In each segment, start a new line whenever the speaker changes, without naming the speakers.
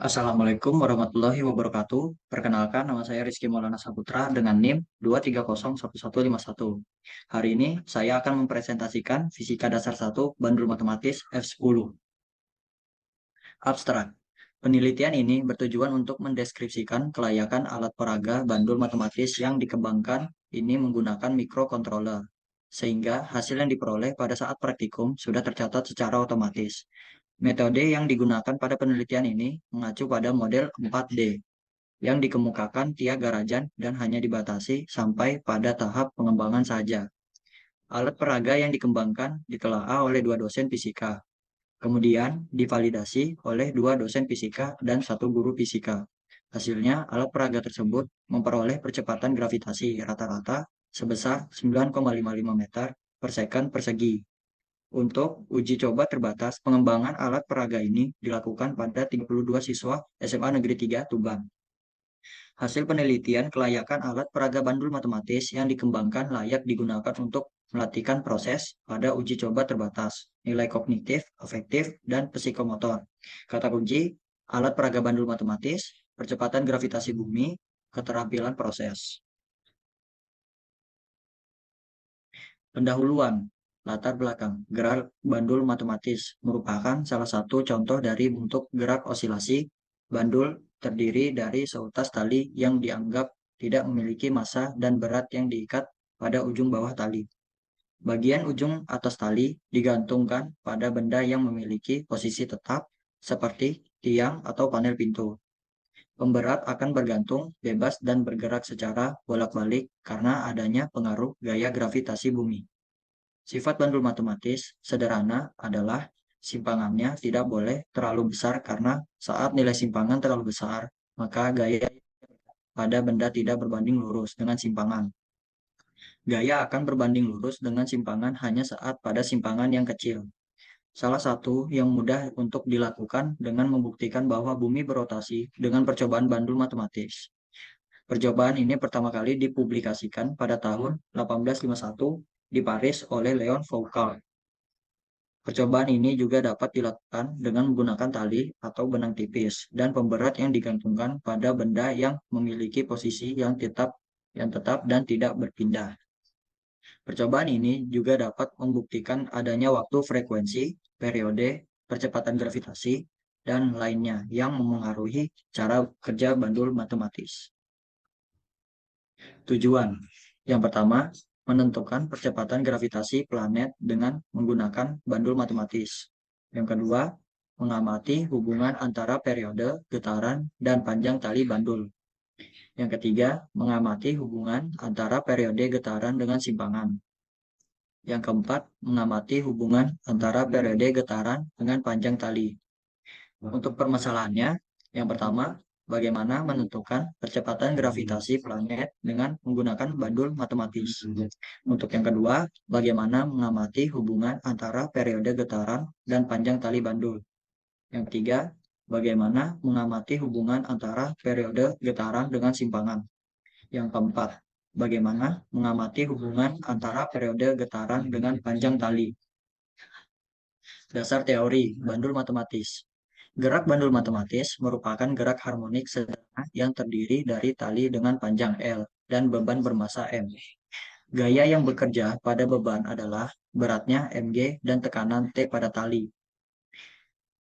Assalamualaikum warahmatullahi wabarakatuh. Perkenalkan, nama saya Rizky Maulana Saputra dengan NIM 2301151. Hari ini saya akan mempresentasikan Fisika Dasar 1 Bandul Matematis F10. Abstrak. Penelitian ini bertujuan untuk mendeskripsikan kelayakan alat peraga bandul matematis yang dikembangkan ini menggunakan mikrokontroler, sehingga hasil yang diperoleh pada saat praktikum sudah tercatat secara otomatis. Metode yang digunakan pada penelitian ini mengacu pada model 4D yang dikemukakan Tia Garajan dan hanya dibatasi sampai pada tahap pengembangan saja. Alat peraga yang dikembangkan ditelaah oleh dua dosen fisika, kemudian divalidasi oleh dua dosen fisika dan satu guru fisika. Hasilnya, alat peraga tersebut memperoleh percepatan gravitasi rata-rata sebesar 9,55 meter per second persegi. Untuk uji coba terbatas, pengembangan alat peraga ini dilakukan pada 32 siswa SMA Negeri 3 Tuban. Hasil penelitian kelayakan alat peraga bandul matematis yang dikembangkan layak digunakan untuk melatihkan proses pada uji coba terbatas, nilai kognitif, afektif, dan psikomotor. Kata kunci, alat peraga bandul matematis, percepatan gravitasi bumi, keterampilan proses. Pendahuluan, latar belakang, gerak bandul matematis merupakan salah satu contoh dari bentuk gerak osilasi. Bandul terdiri dari seutas tali yang dianggap tidak memiliki massa dan berat yang diikat pada ujung bawah tali. Bagian ujung atas tali digantungkan pada benda yang memiliki posisi tetap, seperti tiang atau panel pintu. Pemberat akan bergantung bebas dan bergerak secara bolak-balik karena adanya pengaruh gaya gravitasi bumi. Sifat bandul matematis sederhana adalah simpangannya tidak boleh terlalu besar karena saat nilai simpangan terlalu besar, maka gaya pada benda tidak berbanding lurus dengan simpangan. Gaya akan berbanding lurus dengan simpangan hanya saat pada simpangan yang kecil. Salah satu yang mudah untuk dilakukan dengan membuktikan bahwa bumi berotasi dengan percobaan bandul matematis. Percobaan ini pertama kali dipublikasikan pada tahun 1851 di Paris oleh Leon Foucault. Percobaan ini juga dapat dilakukan dengan menggunakan tali atau benang tipis dan pemberat yang digantungkan pada benda yang memiliki posisi yang tetap dan tidak berpindah. Percobaan ini juga dapat membuktikan adanya waktu, frekuensi, periode, percepatan gravitasi, dan lainnya yang memengaruhi cara kerja bandul matematis. Tujuan yang pertama, menentukan percepatan gravitasi planet dengan menggunakan bandul matematis. Yang kedua, mengamati hubungan antara periode, getaran, dan panjang tali bandul. Yang ketiga, mengamati hubungan antara periode getaran dengan simpangan. Yang keempat, mengamati hubungan antara periode getaran dengan panjang tali. Untuk permasalahannya, yang pertama, bagaimana menentukan percepatan gravitasi planet dengan menggunakan bandul matematis. Untuk yang kedua, bagaimana mengamati hubungan antara periode getaran dan panjang tali bandul. Yang ketiga, bagaimana mengamati hubungan antara periode getaran dengan simpangan. Yang keempat, bagaimana mengamati hubungan antara periode getaran dengan panjang tali. Dasar teori bandul matematis. Gerak bandul matematis merupakan gerak harmonik sederhana yang terdiri dari tali dengan panjang L dan beban bermassa M. Gaya yang bekerja pada beban adalah beratnya Mg dan tekanan T pada tali.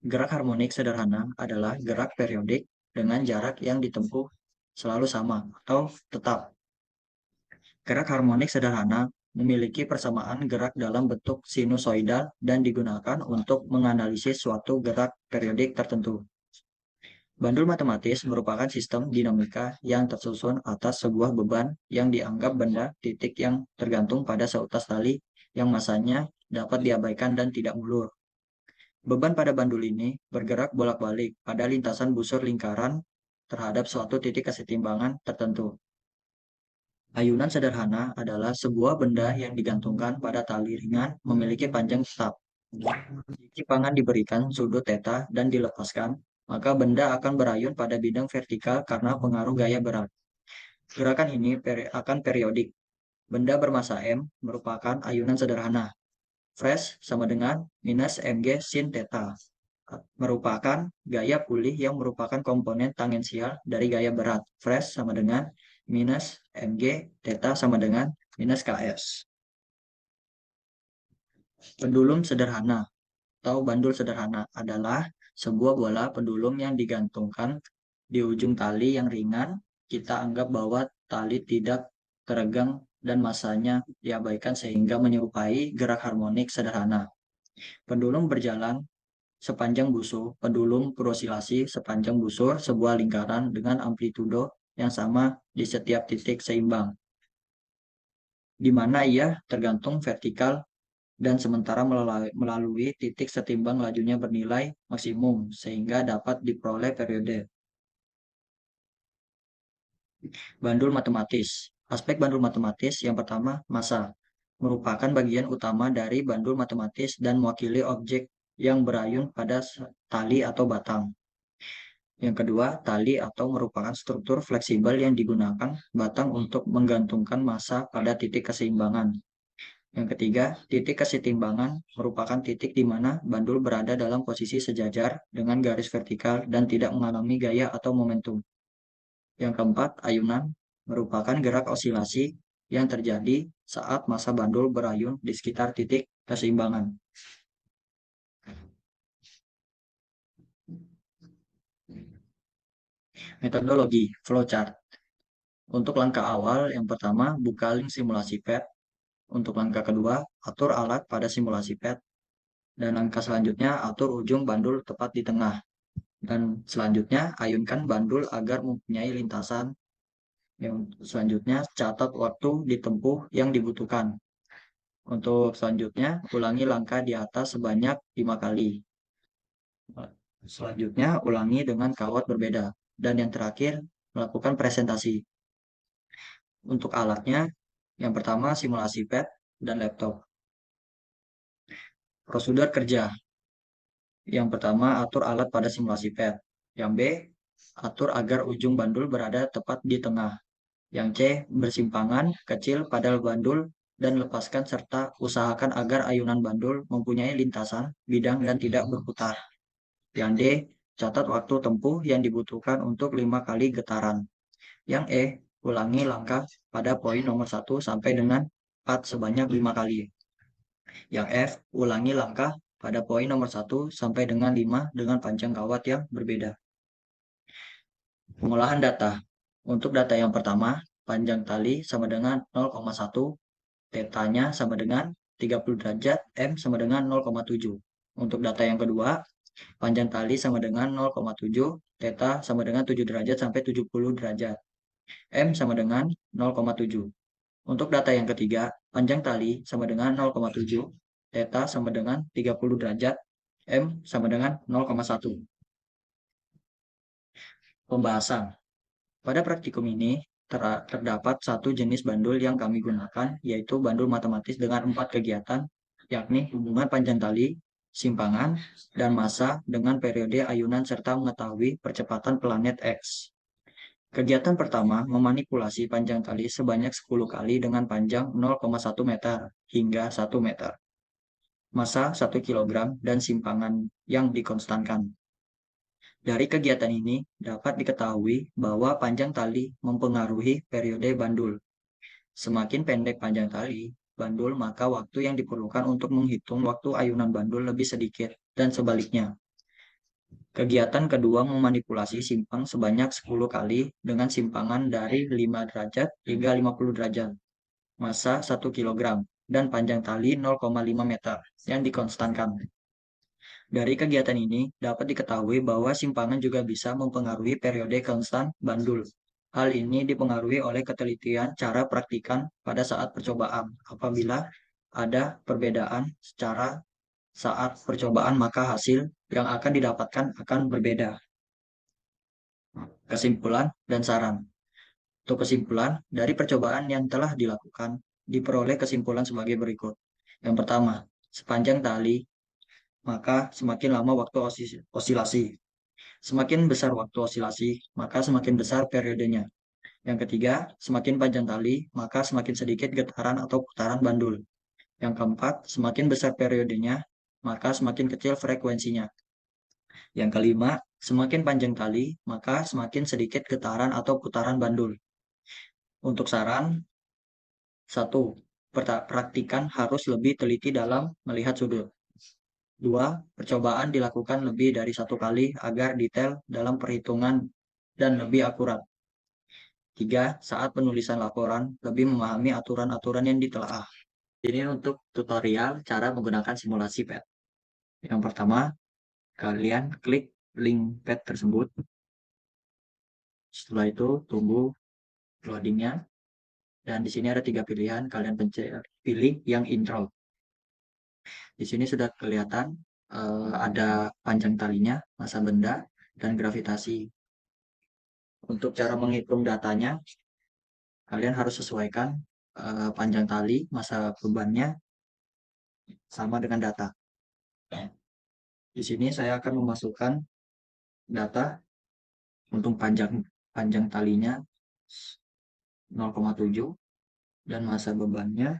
Gerak harmonik sederhana adalah gerak periodik dengan jarak yang ditempuh selalu sama atau tetap. Gerak harmonik sederhana memiliki persamaan gerak dalam bentuk sinusoidal dan digunakan untuk menganalisis suatu gerak periodik tertentu. Bandul matematis merupakan sistem dinamika yang tersusun atas sebuah beban yang dianggap benda titik yang tergantung pada seutas tali yang masanya dapat diabaikan dan tidak mulur. Beban pada bandul ini bergerak bolak-balik pada lintasan busur lingkaran terhadap suatu titik kesetimbangan tertentu. Ayunan sederhana adalah sebuah benda yang digantungkan pada tali ringan memiliki panjang tetap. Jika pangan diberikan sudut theta dan dilepaskan, maka benda akan berayun pada bidang vertikal karena pengaruh gaya berat. Gerakan ini akan periodik. Benda bermassa M merupakan ayunan sederhana. Fresh sama dengan minus mg sin theta. merupakan gaya pulih yang merupakan komponen tangensial dari gaya berat. Fresh sama dengan minus mg, theta sama dengan minus ks. Pendulum sederhana atau bandul sederhana adalah sebuah bola pendulum yang digantungkan di ujung tali yang ringan. Kita anggap bahwa tali tidak teregang dan masanya diabaikan sehingga menyerupai gerak harmonik sederhana. Pendulum berjalan sepanjang busur. Pendulum berosilasi sepanjang busur sebuah lingkaran dengan amplitudo yang sama di setiap titik seimbang, di mana ia tergantung vertikal dan sementara melalui titik setimbang lajunya bernilai maksimum sehingga dapat diperoleh periode. Bandul matematis. Aspek bandul matematis yang pertama, massa. Merupakan bagian utama dari bandul matematis dan mewakili objek yang berayun pada tali atau batang. Yang kedua, tali atau merupakan struktur fleksibel yang digunakan batang untuk menggantungkan massa pada titik keseimbangan. Yang ketiga, titik kesetimbangan merupakan titik di mana bandul berada dalam posisi sejajar dengan garis vertikal dan tidak mengalami gaya atau momentum. Yang keempat, ayunan merupakan gerak osilasi yang terjadi saat massa bandul berayun di sekitar titik keseimbangan. Metodologi flowchart. Untuk langkah awal, yang pertama, buka link simulasi PET. Untuk langkah kedua, atur alat pada simulasi PET. Dan langkah selanjutnya, atur ujung bandul tepat di tengah. Dan selanjutnya, ayunkan bandul agar mempunyai lintasan. Yang selanjutnya, catat waktu ditempuh yang dibutuhkan. Untuk selanjutnya, ulangi langkah di atas sebanyak 5 kali. Selanjutnya, ulangi dengan kawat berbeda. Dan yang terakhir, melakukan presentasi. Untuk alatnya, yang pertama simulasi pad dan laptop. Prosedur kerja. Yang pertama, atur alat pada simulasi pad. Yang B, atur agar ujung bandul berada tepat di tengah. Yang C, bersimpangan kecil pada bandul dan lepaskan serta usahakan agar ayunan bandul mempunyai lintasan, bidang, dan tidak berputar. Yang D, catat waktu tempuh yang dibutuhkan untuk 5 kali getaran. Yang E, ulangi langkah pada poin nomor 1 sampai dengan 4 sebanyak 5 kali. Yang F, ulangi langkah pada poin nomor 1 sampai dengan 5 dengan panjang kawat yang berbeda. Pengolahan data. Untuk data yang pertama, panjang tali sama dengan 0,1, tetanya sama dengan 30 derajat, M sama dengan 0,7. Untuk data yang kedua, panjang tali sama dengan 0,7, theta sama dengan 7 derajat sampai 70 derajat. M sama dengan 0,7. Untuk data yang ketiga, panjang tali sama dengan 0,7, theta sama dengan 30 derajat, M sama dengan 0,1. Pembahasan. Pada praktikum ini, terdapat satu jenis bandul yang kami gunakan, yaitu bandul matematis dengan 4 kegiatan, yakni hubungan panjang tali, simpangan, dan massa dengan periode ayunan serta mengetahui percepatan planet X. Kegiatan pertama memanipulasi panjang tali sebanyak 10 kali dengan panjang 0,1 meter hingga 1 meter. Massa 1 kg dan simpangan yang dikonstankan. Dari kegiatan ini dapat diketahui bahwa panjang tali mempengaruhi periode bandul. Semakin pendek panjang tali bandul, maka waktu yang diperlukan untuk menghitung waktu ayunan bandul lebih sedikit, dan sebaliknya. Kegiatan kedua memanipulasi simpang sebanyak 10 kali dengan simpangan dari 5 derajat hingga 50 derajat. Massa 1 kg dan panjang tali 0,5 meter yang dikonstankan. Dari kegiatan ini dapat diketahui bahwa simpangan juga bisa mempengaruhi periode konstan bandul. Hal ini dipengaruhi oleh ketelitian cara praktikan pada saat percobaan. Apabila ada perbedaan secara saat percobaan, maka hasil yang akan didapatkan akan berbeda. Kesimpulan dan saran. Untuk kesimpulan, dari percobaan yang telah dilakukan, diperoleh kesimpulan sebagai berikut. Yang pertama, sepanjang tali, maka semakin lama waktu osilasi. Semakin besar waktu osilasi, maka semakin besar periodenya. Yang ketiga, semakin panjang tali, maka semakin sedikit getaran atau putaran bandul. Yang keempat, semakin besar periodenya, maka semakin kecil frekuensinya. Yang kelima, semakin panjang tali, maka semakin sedikit getaran atau putaran bandul. Untuk saran, satu, praktikan harus lebih teliti dalam melihat sudut. Dua, percobaan dilakukan lebih dari satu kali agar detail dalam perhitungan dan lebih akurat. Tiga, saat penulisan laporan, lebih memahami aturan-aturan yang ditelaah. Ini untuk tutorial cara menggunakan simulasi pad. Yang pertama, kalian klik link pad tersebut. Setelah itu, tunggu loadingnya. Dan di sini ada 3 pilihan, kalian pilih yang intro. Di sini sudah kelihatan ada panjang talinya, massa benda, dan gravitasi. Untuk cara menghitung datanya, kalian harus sesuaikan panjang tali, massa bebannya sama dengan data. Di sini saya akan memasukkan data untuk panjang talinya 0,7 dan massa bebannya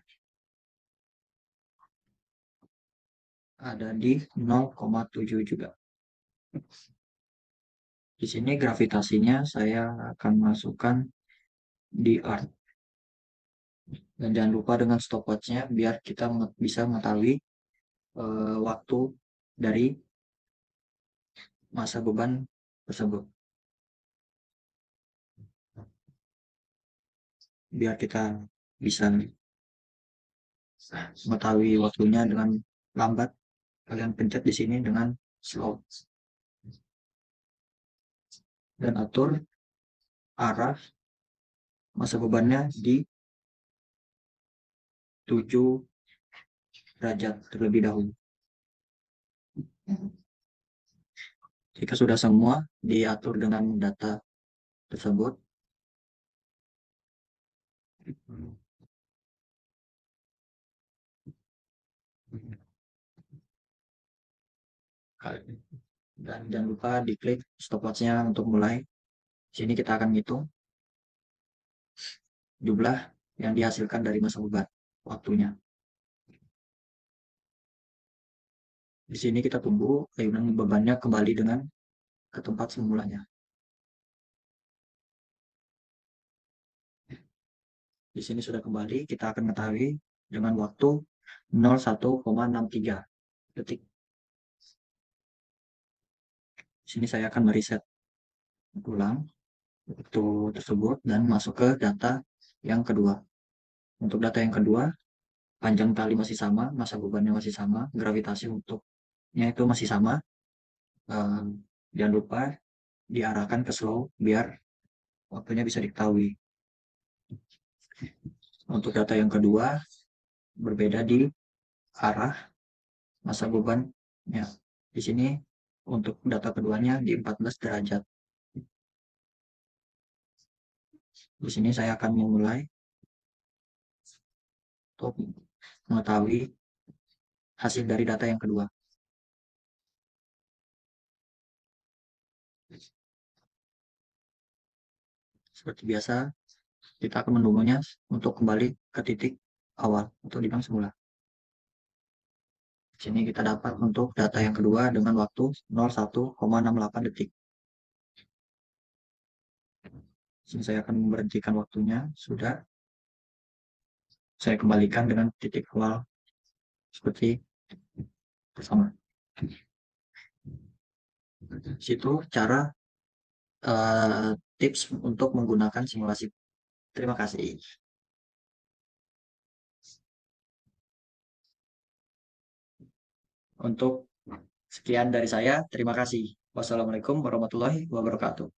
ada di 0,7 juga. Di sini gravitasinya saya akan masukkan di art. Dan jangan lupa dengan stopwatch-nya biar kita bisa mengetahui waktu dari massa beban tersebut. Biar kita bisa mengetahui waktunya dengan lambat, kalian pencet di sini dengan slow. Dan atur arah massa bebannya di 7 derajat terlebih dahulu. Jika sudah semua diatur dengan data tersebut, dan jangan lupa diklik stopwatch-nya untuk mulai. Sini kita akan hitung jumlah yang dihasilkan dari massa beban waktunya. Di sini kita tunggu ayunan bebannya kembali dengan ke tempat semulanya. Di sini sudah kembali, kita akan mengetahui dengan waktu 01,63 detik. Di sini saya akan mereset ulang waktu tersebut dan masuk ke data yang kedua. Untuk data yang kedua, panjang tali masih sama, massa bebannya masih sama, gravitasi untuknya itu masih sama. Jangan lupa diarahkan ke slow biar waktunya bisa diketahui. Untuk data yang kedua, berbeda di arah massa bebannya. Di sini untuk data keduanya di 14 derajat. Di sini saya akan memulai untuk mengetahui hasil dari data yang kedua. Seperti biasa, kita akan menunggunya untuk kembali ke titik awal atau di bank semula. Di sini kita dapat untuk data yang kedua dengan waktu 01,68 detik. Di sini saya akan memberhentikan waktunya. Sudah. Saya kembalikan dengan titik awal seperti bersama. Situ cara tips untuk menggunakan simulasi. Terima kasih. Untuk sekian dari saya, terima kasih. Wassalamualaikum warahmatullahi wabarakatuh.